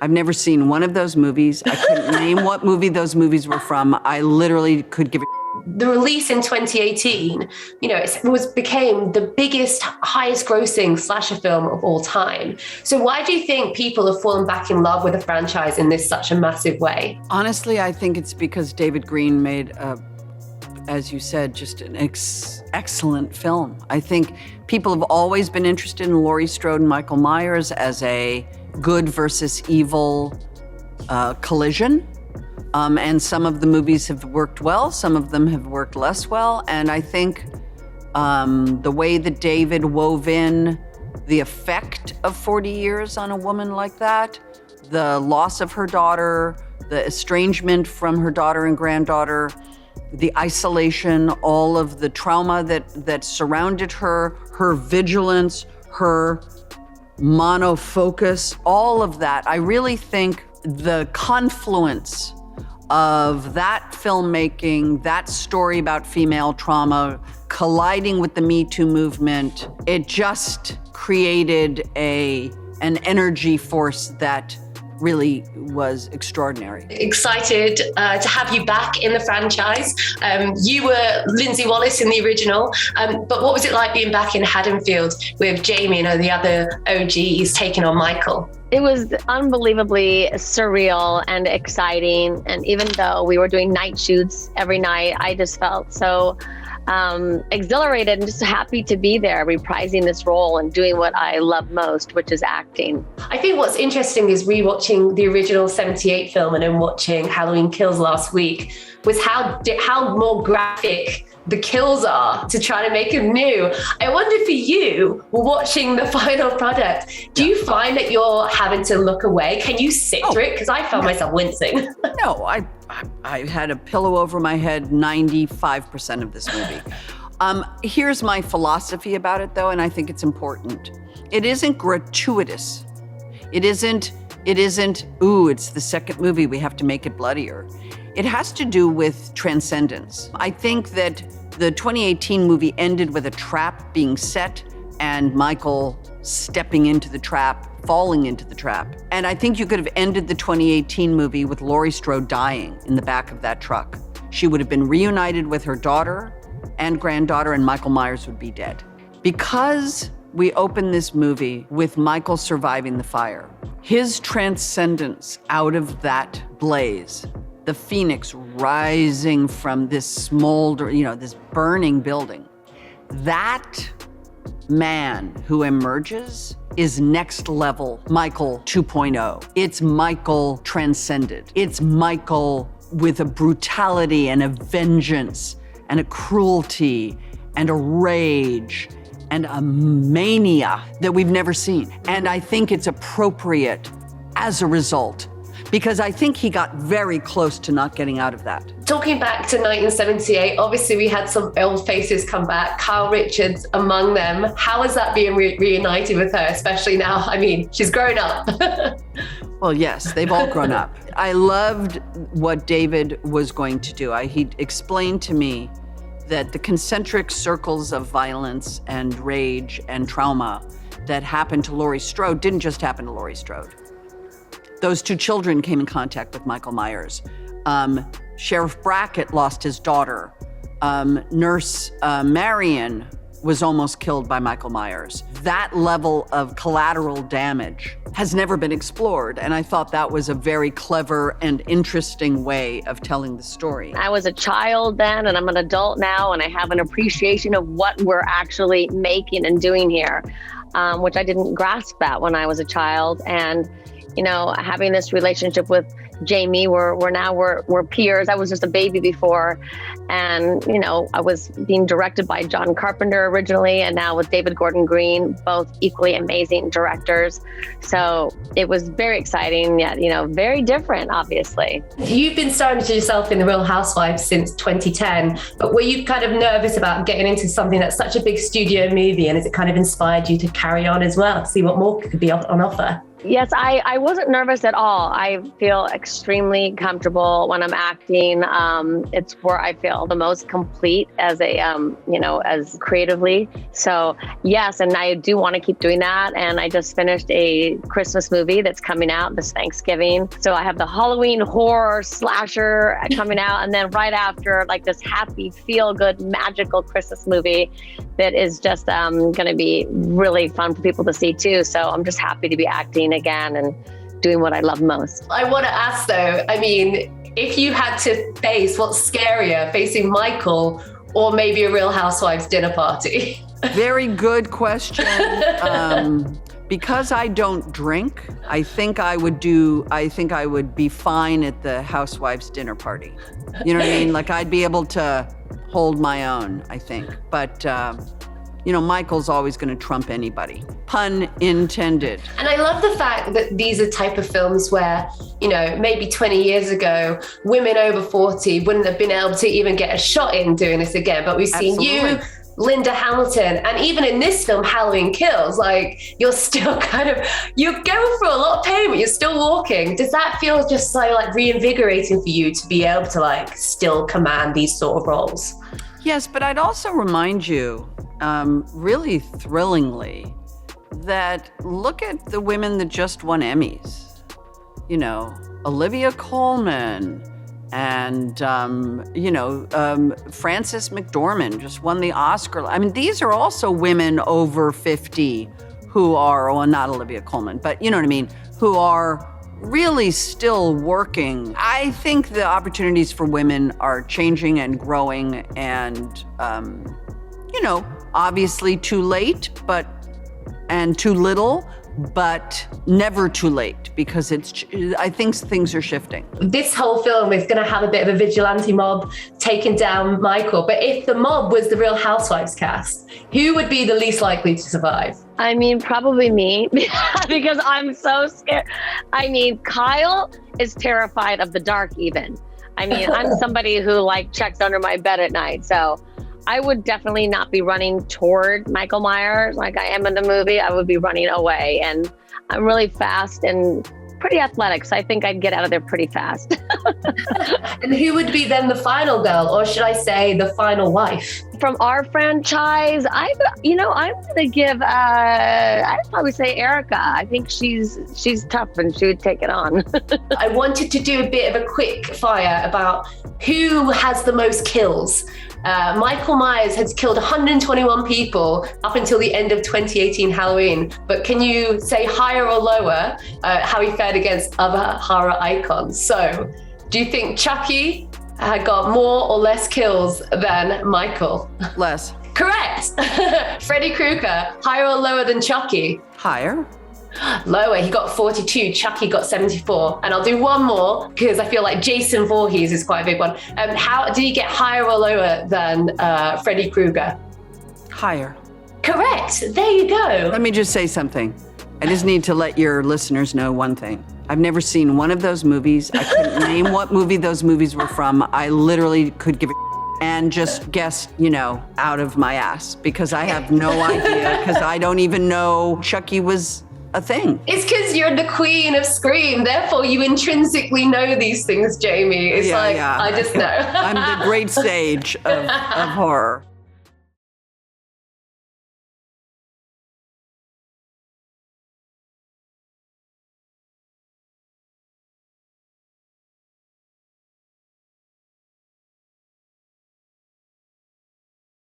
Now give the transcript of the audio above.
I've never seen one of those movies. I couldn't name what movie those movies were from. I literally could give a The release in 2018, became the biggest, highest grossing slasher film of all time. So why do you think people have fallen back in love with the franchise in this such a massive way? Honestly, I think it's because David Green made, as you said, just an excellent film. I think people have always been interested in Laurie Strode and Michael Myers as a good versus evil collision. And some of the movies have worked well, some of them have worked less well. And I think the way that David wove in the effect of 40 years on a woman like that, the loss of her daughter, the estrangement from her daughter and granddaughter, the isolation, all of the trauma that surrounded her, her vigilance, her monofocus, all of that. I really think the confluence of that filmmaking, that story about female trauma, colliding with the Me Too movement, it just created an energy force that really was extraordinary. Excited to have you back in the franchise. You were Lindsay Wallace in the original, but what was it like being back in Haddonfield with Jamie and the other OGs taking on Michael? It was unbelievably surreal and exciting. And even though we were doing night shoots every night, I just felt so exhilarated and just happy to be there, reprising this role and doing what I love most, which is acting. I think what's interesting is rewatching the original 78 film and then watching Halloween Kills last week was how more graphic the kills are to try to make them new. I wonder for you, watching the final product, do you find that you're having to look away? Can you sit through it? Because I found myself wincing. No, I had a pillow over my head 95% of this movie. Here's my philosophy about it, though, and I think it's important. It isn't gratuitous. It isn't, ooh, it's the second movie, we have to make it bloodier. It has to do with transcendence. I think that the 2018 movie ended with a trap being set and Michael stepping into the trap, falling into the trap. And I think you could have ended the 2018 movie with Laurie Strode dying in the back of that truck. She would have been reunited with her daughter and granddaughter, and Michael Myers would be dead. Because we open this movie with Michael surviving the fire, his transcendence out of that blaze, the phoenix rising from this smolder, this burning building, that man who emerges is next level Michael 2.0. It's Michael transcended. It's Michael with a brutality and a vengeance and a cruelty and a rage and a mania that we've never seen. And I think it's appropriate as a result, because I think he got very close to not getting out of that. Talking back to 1978, obviously we had some old faces come back, Kyle Richards among them. How is that being reunited with her, especially now? I mean, she's grown up. Well, yes, they've all grown up. I loved what David was going to do. He explained to me that the concentric circles of violence and rage and trauma that happened to Laurie Strode didn't just happen to Laurie Strode. Those two children came in contact with Michael Myers. Sheriff Brackett lost his daughter. Nurse Marion was almost killed by Michael Myers. That level of collateral damage has never been explored, and I thought that was a very clever and interesting way of telling the story. I was a child then, and I'm an adult now, and I have an appreciation of what we're actually making and doing here, which I didn't grasp that when I was a child. And having this relationship with Jamie, we're peers. I was just a baby before. And, I was being directed by John Carpenter originally, and now with David Gordon Green, both equally amazing directors. So it was very exciting, yet, very different, obviously. You've been starring to yourself in The Real Housewives since 2010, but were you kind of nervous about getting into something that's such a big studio movie, and has it kind of inspired you to carry on as well, to see what more could be on offer? Yes, I wasn't nervous at all. I feel extremely comfortable when I'm acting. It's where I feel the most complete as a, as creatively. So yes, and I do want to keep doing that. And I just finished a Christmas movie that's coming out this Thanksgiving. So I have the Halloween horror slasher coming out. And then right after, like this happy, feel good, magical Christmas movie that is just going to be really fun for people to see too. So I'm just happy to be acting again and doing what I love most. I want to ask though, I mean, if you had to face, what's scarier, facing Michael or maybe a Real Housewives dinner party? Very good question. Because I don't drink, I think I would be fine at the Housewives dinner party. You know what I mean? Like I'd be able to hold my own, I think. But, Michael's always going to trump anybody. Pun intended. And I love the fact that these are type of films where, maybe 20 years ago, women over 40 wouldn't have been able to even get a shot in doing this again. But we've seen you, Linda Hamilton, and even in this film, Halloween Kills, like you're still you're going through a lot of pain, but you're still walking. Does that feel just so like reinvigorating for you to be able to like still command these sort of roles? Yes, but I'd also remind you, really thrillingly, that look at the women that just won Emmys. Olivia Colman and, Frances McDormand just won the Oscar. I mean, these are also women over 50 who are, well, not Olivia Colman, but you know what I mean, who are really still working. I think the opportunities for women are changing and growing and, obviously too late, and too little, but never too late because I think things are shifting. This whole film is going to have a bit of a vigilante mob taking down Michael. But if the mob was the Real Housewives cast, who would be the least likely to survive? I mean, probably me because I'm so scared. I mean, Kyle is terrified of the dark even. I mean, I'm somebody who checks under my bed at night. So I would definitely not be running toward Michael Myers like I am in the movie. I would be running away. And I'm really fast and pretty athletic, so I think I'd get out of there pretty fast. And who would be then the final girl, or should I say the final wife? From our franchise, I'm gonna give. I'd probably say Erica. I think she's tough and she would take it on. I wanted to do a bit of a quick fire about who has the most kills. Michael Myers has killed 121 people up until the end of 2018 Halloween. But can you say higher or lower how he fared against other horror icons? So, do you think Chucky had got more or less kills than Michael? Less. Correct. Freddy Krueger, higher or lower than Chucky? Higher. Lower. He got 42. Chucky got 74. And I'll do one more because I feel like Jason Voorhees is quite a big one. How did he get higher or lower than Freddy Krueger? Higher. Correct. There you go. Let me just say something. I just need to let your listeners know one thing. I've never seen one of those movies. I couldn't name what movie those movies were from. I literally could give a and just guess, out of my ass because I have no idea because I don't even know Chucky was a thing. It's because you're the queen of Scream. Therefore, you intrinsically know these things, Jamie. It's I just know. I'm the great sage of horror.